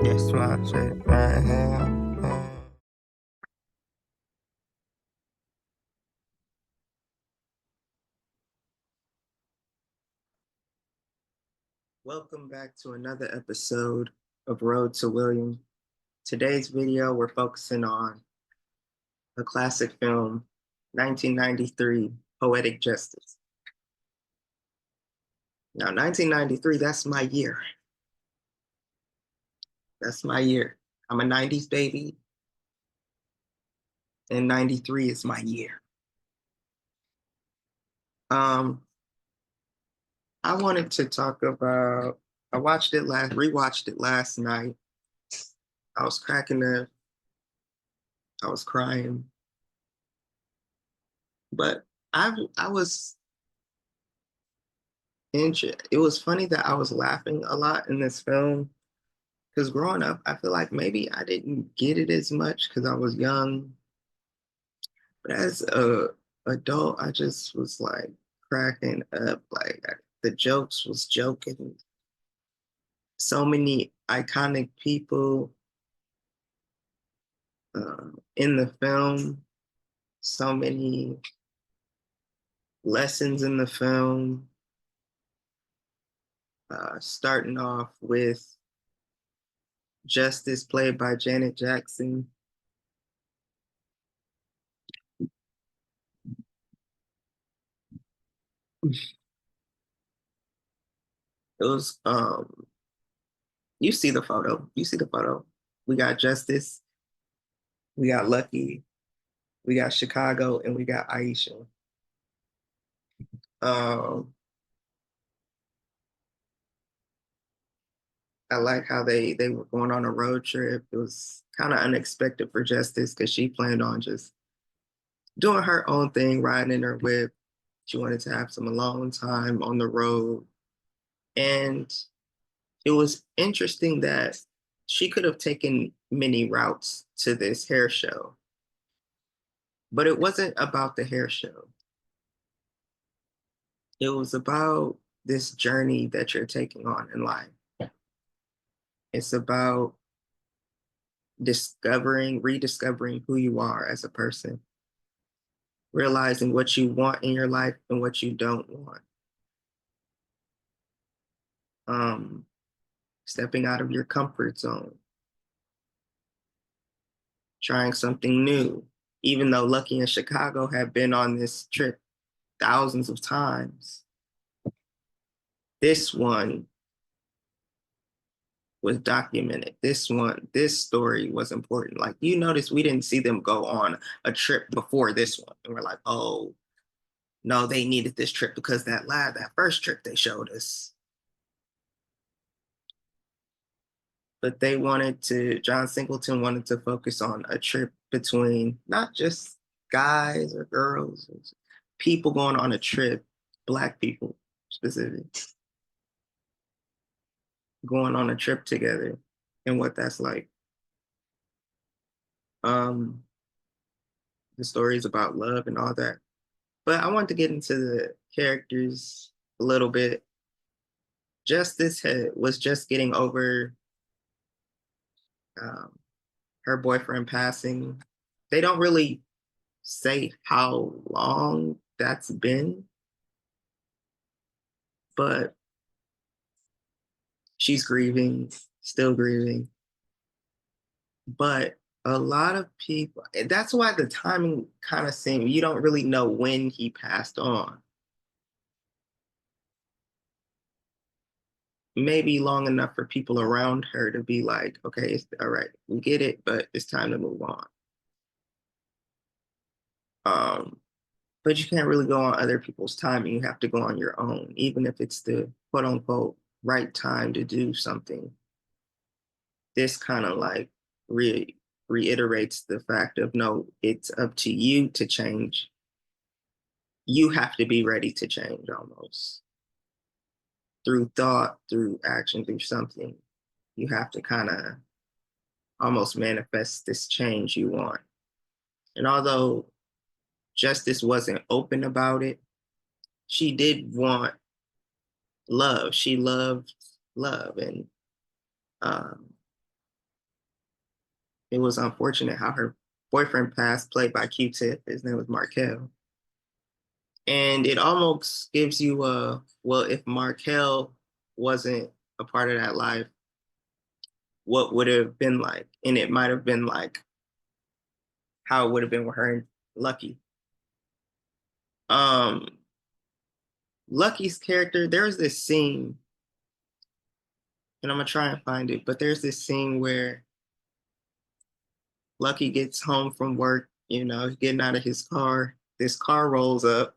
It's my shit right here. Welcome back to another episode of Road to William. Today's video, we're focusing on a classic film, 1993, Poetic Justice. Now, 1993, that's my year. That's my year. I'm a 90s baby, and 93 is my year. Um, I wanted to talk about, rewatched it last night. I was cracking up, I was crying, but I was it was funny that I was laughing a lot in this film because growing up, I feel like maybe I didn't get it as much because I was young. But as a adult, I just was like cracking up. The jokes was joking. So many iconic people in the film. So many lessons in the film. Starting off with Justice, played by Janet Jackson. It was you see the photo. You see the photo. We got Justice, we got Lucky, we got Chicago, and we got Aisha. Um, I like how they were going on a road trip. It was kind of unexpected for Justice because she planned on just doing her own thing, riding in her whip. She wanted to have some alone time on the road. And it was interesting that she could have taken many routes to this hair show, but it wasn't about the hair show. It was about this journey that you're taking on in life. It's about rediscovering who you are as a person, realizing what you want in your life and what you don't want. Um, Stepping out of your comfort zone, trying something new. Even though Lucky and Chicago have been on this trip thousands of times, this one was documented. This story was important. Like you notice, we didn't see them go on a trip before this one, and we're like, oh no, they needed this trip because that first trip they showed us. But John Singleton wanted to focus on a trip between not just guys or girls, people going on a trip, Black people specifically, going on a trip together and what that's like. Um, the stories about love and all that. But I want to get into the characters a little bit. Was just getting over um, her boyfriend passing. They don't really say how long that's been, but she's grieving, still grieving. But a lot of people, that's why the timing kind of seemed, you don't really know when he passed on. Maybe long enough for people around her to be like, okay, it's all right, we get it, but it's time to move on. Um, but you can't really go on other people's time. You have to go on your own, even if it's the quote unquote right time to do something. This kind of like re- reiterates the fact of no, it's up to you to change. You have to be ready to change almost through thought, through action, through something. You have to kind of almost manifest this change you want. And although Justice wasn't open about it, she did want love. She loved love. And um, it was unfortunate how her boyfriend passed, played by Q-Tip. His name was Markel. And it almost gives you a, well, if Markel wasn't a part of that life, what would it have been like? And it might have been like how it would have been with her and Lucky. Um, Lucky's character, there's this scene, and I'm gonna try and find it, but there's this scene where Lucky gets home from work, getting out of his car. This car rolls up,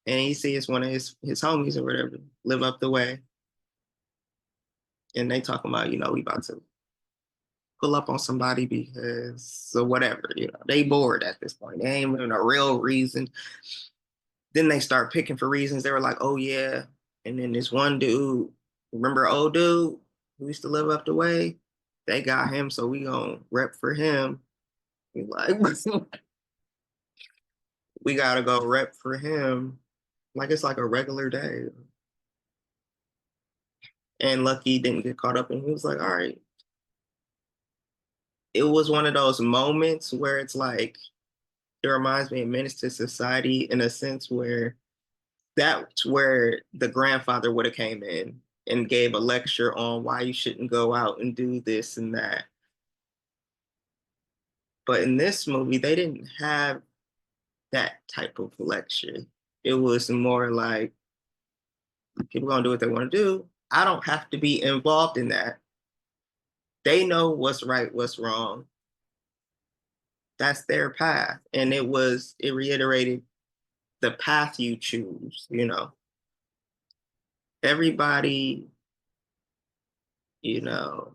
and he sees one of his homies or whatever live up the way, and they talking about, we about to pull up on somebody because so whatever, they bored at this point. They ain't even a real reason. Then they start picking for reasons. They were like, oh yeah. And then this one dude, remember old dude who used to live up the way? They got him, so we gonna rep for him. We like we gotta go rep for him. Like it's like a regular day. And Lucky didn't get caught up and he was like, all right. It was one of those moments where it's like it reminds me of Menace to Society in a sense where that's where the grandfather would have came in and gave a lecture on why you shouldn't go out and do this and that. But in this movie, they didn't have that type of lecture. It was more like people gonna do what they want to do. I don't have to be involved in that. They know what's right, what's wrong. That's their path. And it reiterated the path you choose. Everybody, you know,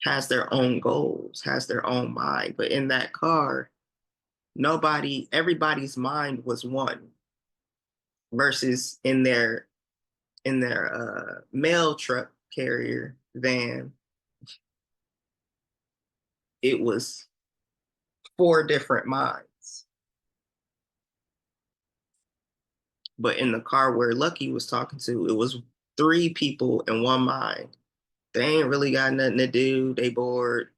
has their own goals, has their own mind. But in that car, everybody's mind was one versus in their mail truck carrier van, it was four different minds. But in the car where Lucky was talking to, it was three people in one mind. They ain't really got nothing to do. They bored.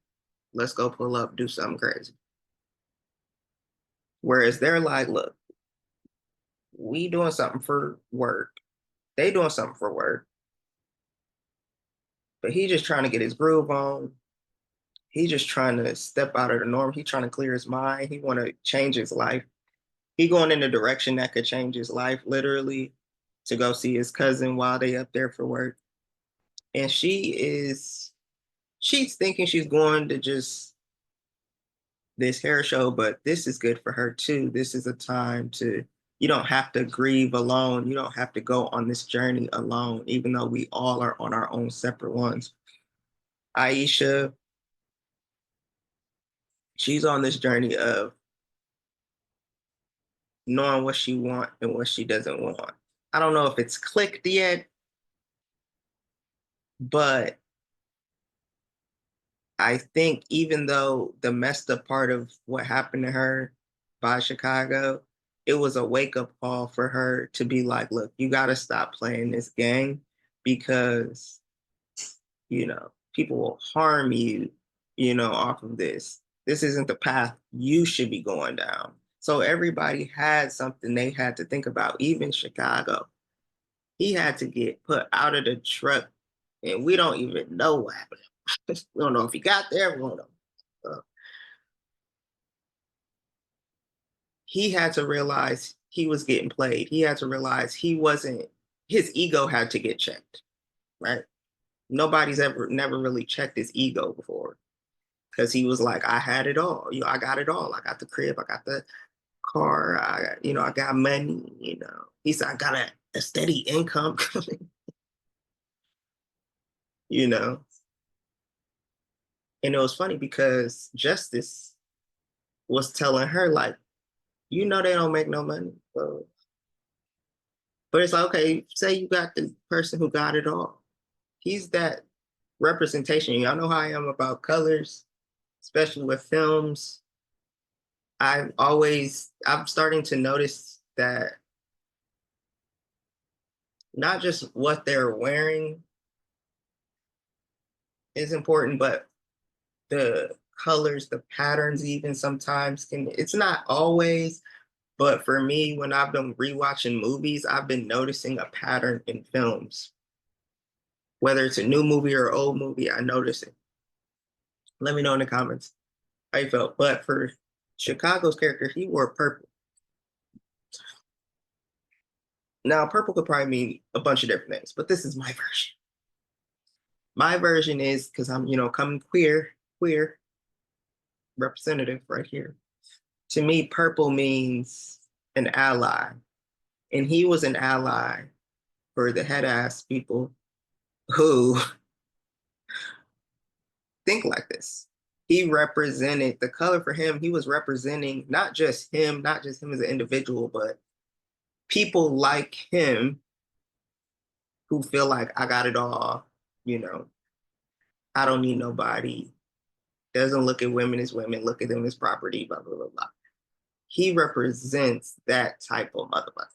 Let's go pull up, do something crazy. Whereas they're like, look, we doing something for work. They doing something for work. But he just trying to get his groove on. He just trying to step out of the norm. He trying to clear his mind. He want to change his life. He going in a direction that could change his life, literally, to go see his cousin while they up there for work. And she's thinking she's going to just this hair show, but this is good for her too. This is a time you don't have to grieve alone. You don't have to go on this journey alone, even though we all are on our own separate ones. Aisha, she's on this journey of knowing what she wants and what she doesn't want. I don't know if it's clicked yet, but I think even though the messed up part of what happened to her by Chicago, it was a wake up call for her to be like, look, you got to stop playing this game because, people will harm you, off of this. This isn't the path you should be going down. So everybody had something they had to think about, even Chicago. He had to get put out of the truck, and we don't even know what happened. We don't know if he got there. We don't know. He had to realize he was getting played. He had to realize his ego had to get checked, right? Nobody's never really checked his ego before because he was like, I had it all. I got it all. I got the crib. I got the car. I got money. He said, I got a steady income coming, you know? And it was funny because Justice was telling her, like, they don't make no money. But it's like, okay, say you got the person who got it all. He's that representation. Y'all know how I am about colors, especially with films. I'm starting to notice that not just what they're wearing is important, but the colors, the patterns, even sometimes can, it's not always, but for me, when I've been rewatching movies, I've been noticing a pattern in films. Whether it's a new movie or old movie, I notice it. Let me know in the comments how you felt. But for Chicago's character, he wore purple. Now, purple could probably mean a bunch of different things, but this is my version. My version is because I'm, coming queer representative right here. To me, purple means an ally. And he was an ally for the head ass people who think like this. He represented the color for him. He was representing not just him as an individual, but people like him who feel like I got it all, you know, I don't need nobody. Doesn't look at women as women, look at them as property, blah, blah, blah, blah. He represents that type of motherfucker.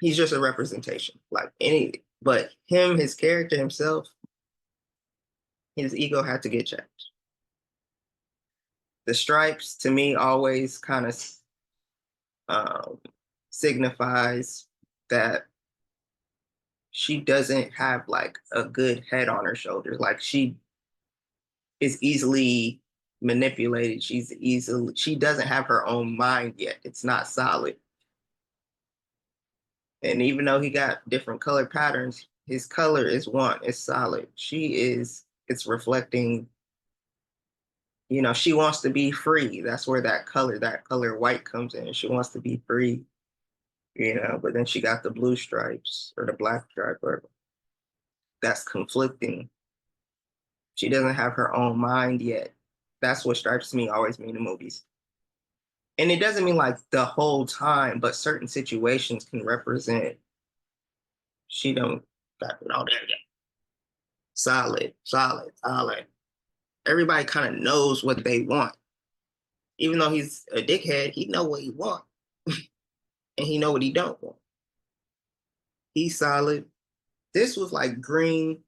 He's just a representation, like any, but him, his character himself, his ego had to get checked. The stripes to me always kind of um, signifies that she doesn't have like a good head on her shoulders. Like she is easily manipulated. She doesn't have her own mind yet. It's not solid. And even though he got different color patterns, his color is one, it's solid. It's reflecting, she wants to be free. That's where that color white comes in. She wants to be free, but then she got the blue stripes or the black stripe, or that's conflicting. She doesn't have her own mind yet. That's what stripes to me always mean in movies. And it doesn't mean like the whole time, but certain situations can represent she don't got it all there yet. Solid, solid, solid. Everybody kind of knows what they want. Even though he's a dickhead, he know what he want. And he know what he don't want. He's solid. This was like green.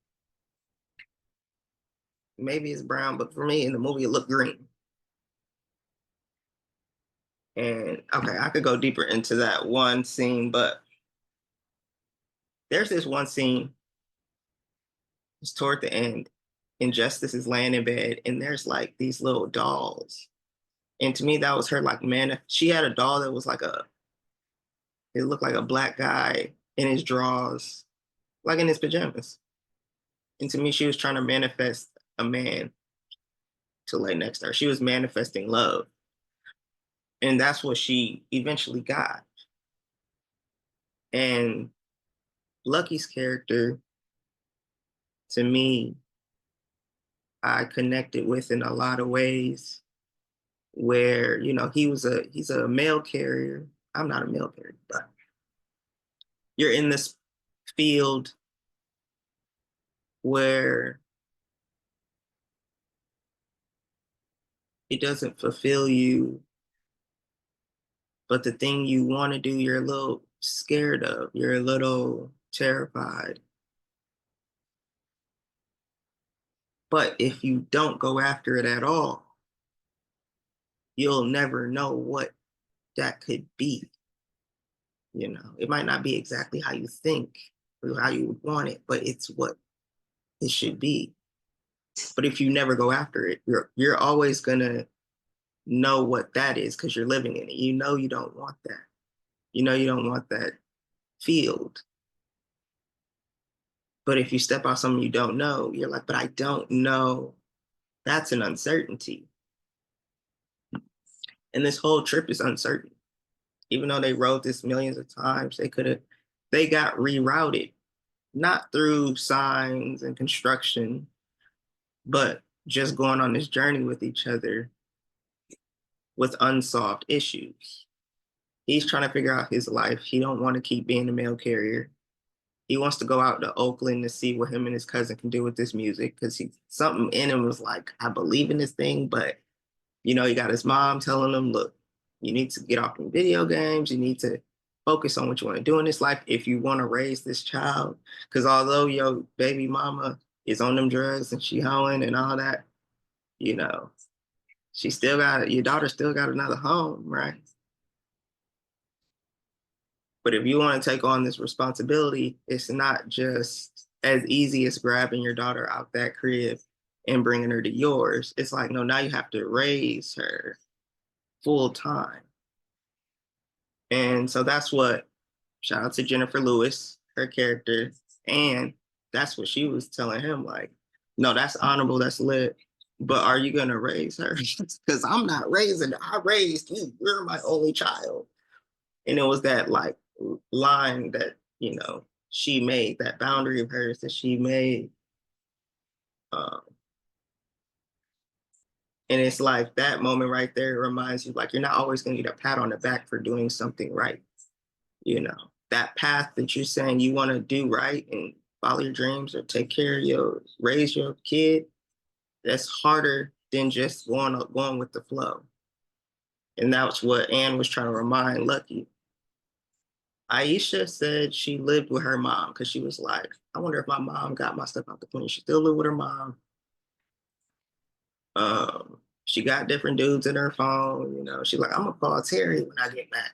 Maybe it's brown, but for me in the movie, it looked green. And okay, I could go deeper into that one scene, but there's this one scene. It's toward the end, and Justice is laying in bed, and there's like these little dolls. And to me, that was her like man. She had a doll that was it looked like a black guy in his drawers, like in his pajamas. And to me, she was trying to manifest a man to lay next to her. She was manifesting love. And that's what she eventually got. And Lucky's character, to me, I connected with in a lot of ways where, he's a mail carrier. I'm not a mail carrier, but you're in this field where it doesn't fulfill you, but the thing you want to do, you're a little scared of, you're a little terrified. But if you don't go after it at all, you'll never know what that could be. It might not be exactly how you think or how you would want it, but it's what it should be. But if you never go after it, you're always gonna know what that is because you're living in it. You don't want that. You don't want that field. But if you step out something you don't know, you're like, but I don't know. That's an uncertainty. And this whole trip is uncertain. Even though they wrote this millions of times, they got rerouted, not through signs and construction, but just going on this journey with each other with unsolved issues. He's trying to figure out his life. He don't want to keep being a mail carrier. He wants to go out to Oakland to see what him and his cousin can do with this music because something in him was like, I believe in this thing, but he got his mom telling him, look, you need to get off from video games. You need to focus on what you want to do in this life if you want to raise this child. Because although your baby mama is on them drugs and she hoeing and all that, you know, she still got your daughter still got another home, right? But if you want to take on this responsibility, it's not just as easy as grabbing your daughter out that crib and bringing her to yours. It's like, no, now you have to raise her full time. And so that's what, shout out to Jennifer Lewis, her character. And that's what she was telling him, like, no, that's honorable, that's lit. But are you going to raise her? Because I'm not raising her. I raised you. You're my only child. And it was that like line that, she made, that boundary of hers that she made. Um, and it's like that moment right there reminds you, like, you're not always going to get a pat on the back for doing something right. That path that you're saying you want to do right and follow your dreams or take care of raise your kid, that's harder than just going with the flow. And that's what Anne was trying to remind Lucky. Aisha said she lived with her mom because she was like, I wonder if my mom got my stuff out the clean. She still lived with her mom. She got different dudes in her phone. She's like, I'm gonna call Terry when I get back.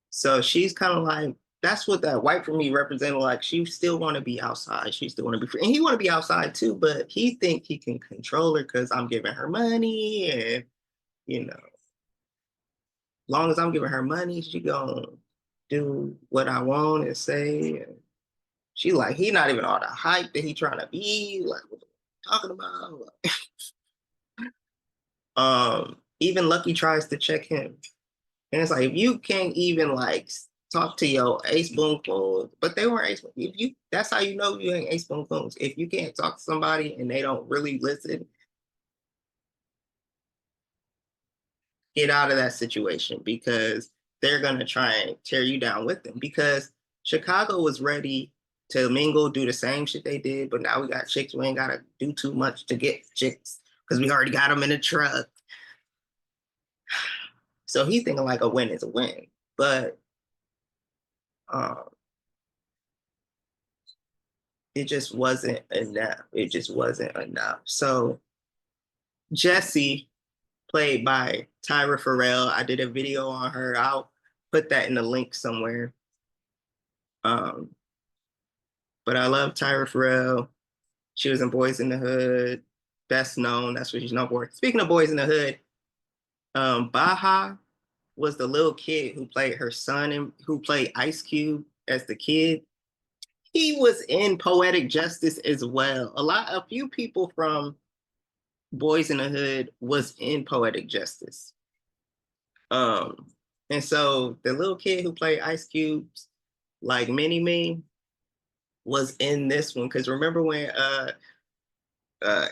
So she's kind of like, that's what that white for me represented. Like, she still want to be outside. She still want to be free. And he want to be outside too, but he think he can control her because I'm giving her money. And, long as I'm giving her money, she gonna do what I want and say. And she like, he not even all the hype that he trying to be. Like, what are you talking about? Even Lucky tries to check him. And it's like, if you can't even like talk to your ace boon coons, but they weren't ace. If you, that's how you know you ain't ace boon coons. If you can't talk to somebody and they don't really listen, get out of that situation because they're gonna try and tear you down with them. Because Chicago was ready to mingle, do the same shit they did, but now we got chicks. We ain't gotta do too much to get chicks because we already got them in the truck. So he's thinking like a win is a win, but um, it just wasn't enough. It just wasn't enough. So Jessie, played by Tyra Farrell, I did a video on her. I'll put that in the link somewhere. Um, but I love Tyra Farrell. She was in Boys in the Hood, best known. That's what she's known for. Speaking of Boys in the Hood, Baha was the little kid who played her son and who played Ice Cube as the kid. He was in Poetic Justice as well. A few people from Boys in the Hood was in Poetic Justice. Um, and so the little kid who played Ice Cube's like Mini Me was in this one. Cause remember when uh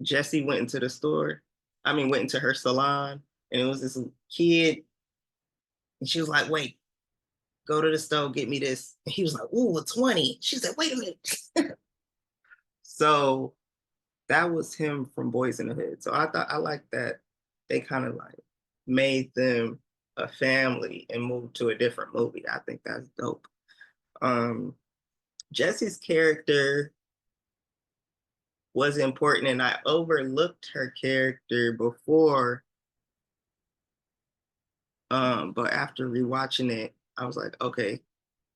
Jessie went into the store? I mean went into her salon and it was this kid and she was like, wait, go to the store, get me this. And he was like, ooh, a 20. She said, wait a minute. So that was him from Boys in the Hood. So I like that they kind of like made them a family and moved to a different movie. I think that's dope. Um, Jessie's character was important, and I overlooked her character before. But after rewatching it, I was like, okay,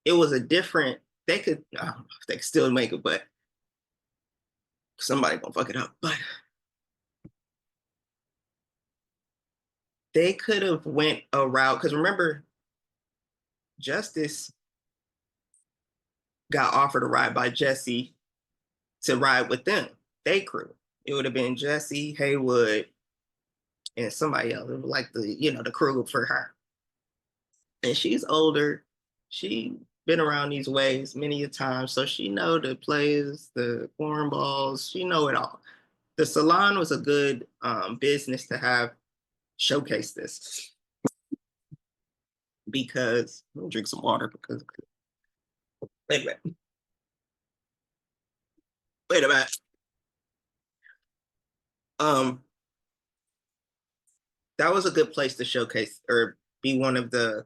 it was a different. They could, I don't know if they could still make it, but somebody gonna fuck it up. But they could have went a route because remember, Justice got offered a ride by Jessie to ride with them, they crew. It would have been Jessie, Haywood, and somebody else. It was like the crew for her. And she's older. She been around these ways many a time, so she know the plays, the cornballs. She know it all. The salon was a good business to have showcase this because let me drink some water because wait a minute. Wait a minute. Um, that was a good place to showcase or be one of the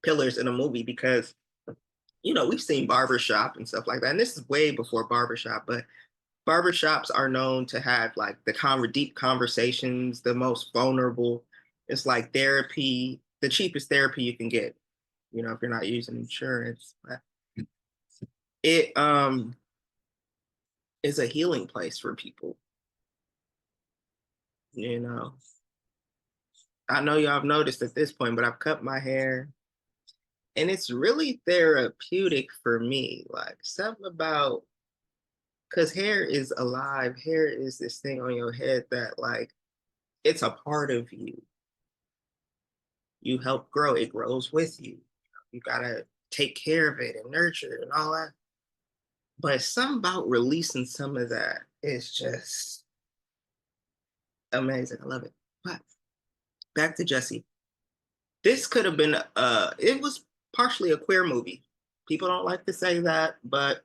pillars in a movie because we've seen barbershop and stuff like that. And this is way before barbershop, but barbershops are known to have like deep conversations, the most vulnerable. It's like therapy, the cheapest therapy you can get, if you're not using insurance. But it is a healing place for people, you know. I know y'all have noticed at this point, but I've cut my hair and it's really therapeutic for me. Like something about because hair is alive. Hair is this thing on your head that like it's a part of you. You help grow. It grows with you. You gotta take care of it and nurture it and all that. But something about releasing some of that is just amazing. I love it. But back to Jesse. This could have been it was partially a queer movie. People don't like to say that, but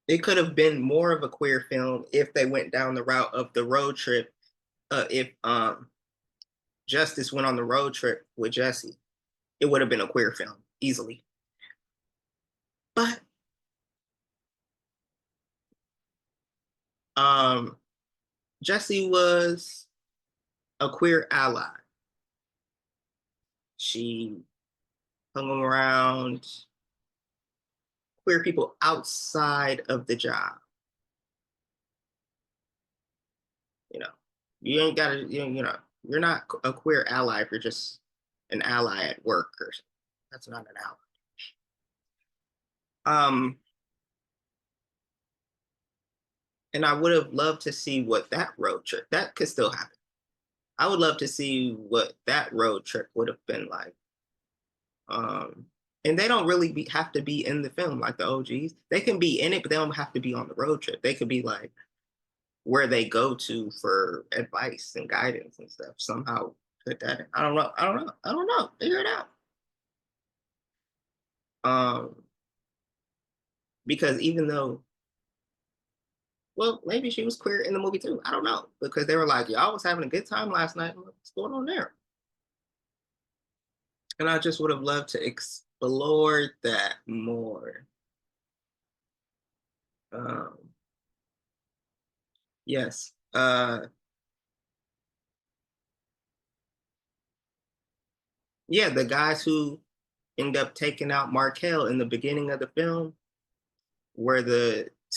it could have been more of a queer film if they went down the route of the road trip. If Justice went on the road trip with Jesse, it would have been a queer film easily. But um, Jesse was a queer ally. She hung around queer people outside of the job. You know, you ain't got to, you're not a queer ally if you're just an ally at work or something. That's not an ally. Um, and I would have loved to see what that road trip that could still happen. I would love to see what that road trip would have been like. Um, and they don't really have to be in the film like the OGs. They can be in it, but they don't have to be on the road trip. They could be like where they go to for advice and guidance and stuff. Somehow put that in. I don't know. I don't know. I don't know. Figure it out. Because even though, well, maybe she was queer in the movie too. I don't know because they were like, y'all was having a good time last night. What's going on there? And I just would have loved to explore that more. Um, yes. Yeah, the guys who end up taking out Markel in the beginning of the film, where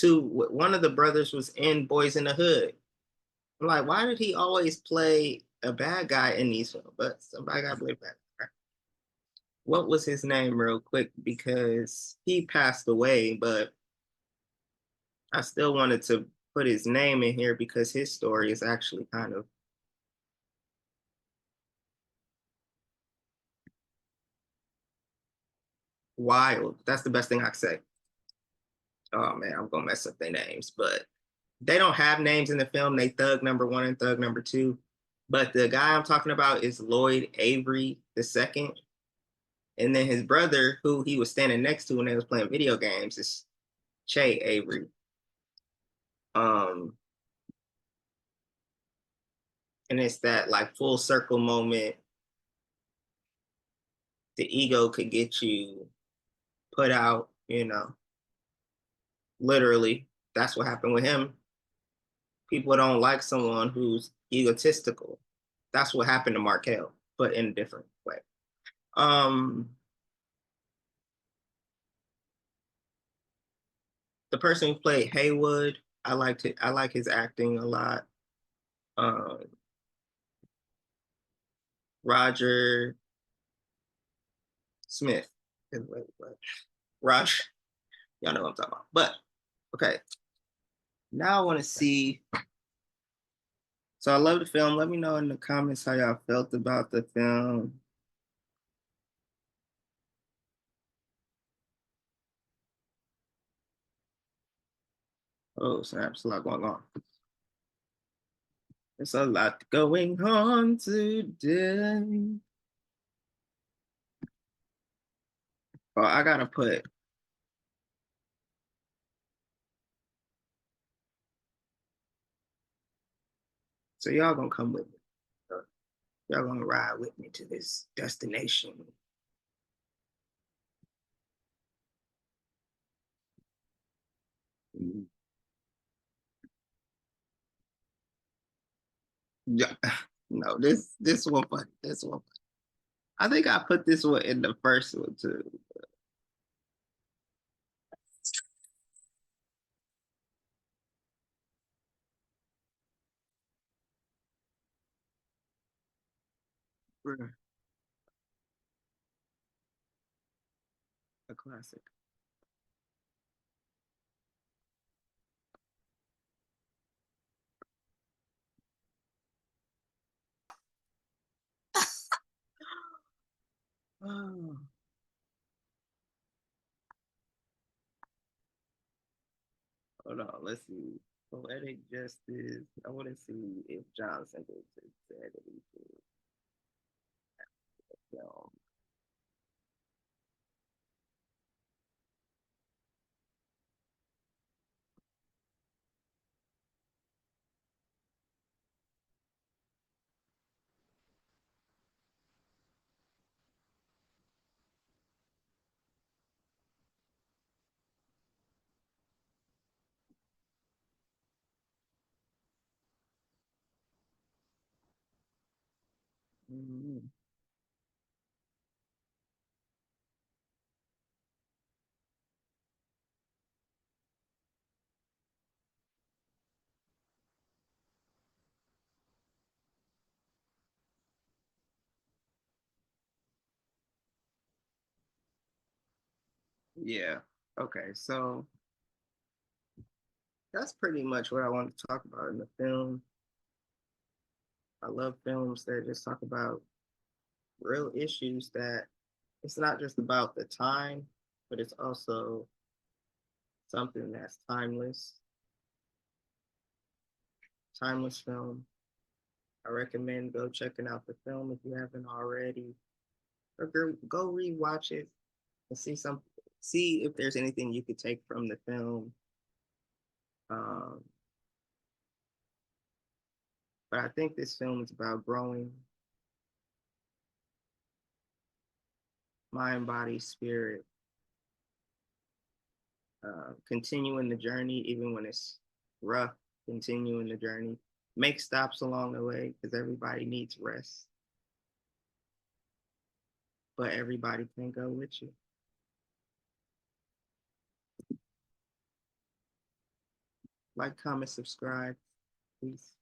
one of the brothers was in Boys in the Hood. I'm like, why did he always play a bad guy in these films? But somebody got to play bad guy. What was his name, real quick? Because he passed away, but I still wanted to put his name in here because his story is actually kind of wild. That's the best thing I can say. Oh man, I'm gonna mess up their names, but they don't have names in the film. They Thug number one and Thug number two. But the guy I'm talking about is Lloyd Avery the second. And then his brother, who he was standing next to when they was playing video games, is Che Avery. Um, and it's that like full circle moment. The ego could get you put out, literally. That's what happened with him. People don't like someone who's egotistical. That's what happened to Markel, but in a different way. Um, the person who played Haywood, I liked it. I like his acting a lot. Um, Roger Smith. Roger, y'all know what I'm talking about. But okay, now I want to see. So I love the film. Let me know in the comments how y'all felt about the film. Oh, snaps, a lot going on. There's a lot going on today. Oh, I gotta put. So y'all gonna come with me. Y'all gonna ride with me to this destination. Yeah. No, this one funny. This one. I think I put this one in the first one too. A classic. Oh, hold on, let's see. Poetic Justice. I want to see if John Singleton said anything. So, mm, yeah. Okay, so that's pretty much what I wanted to talk about in the film. I love films that just talk about real issues that it's not just about the time, but it's also something that's timeless. Timeless film. I recommend go checking out the film if you haven't already, or go rewatch it and see if there's anything you could take from the film. Um, but I think this film is about growing mind, body, spirit, continuing the journey even when it's rough, continuing the journey. Make stops along the way because everybody needs rest, but everybody can go with you. Like, comment, subscribe. Peace.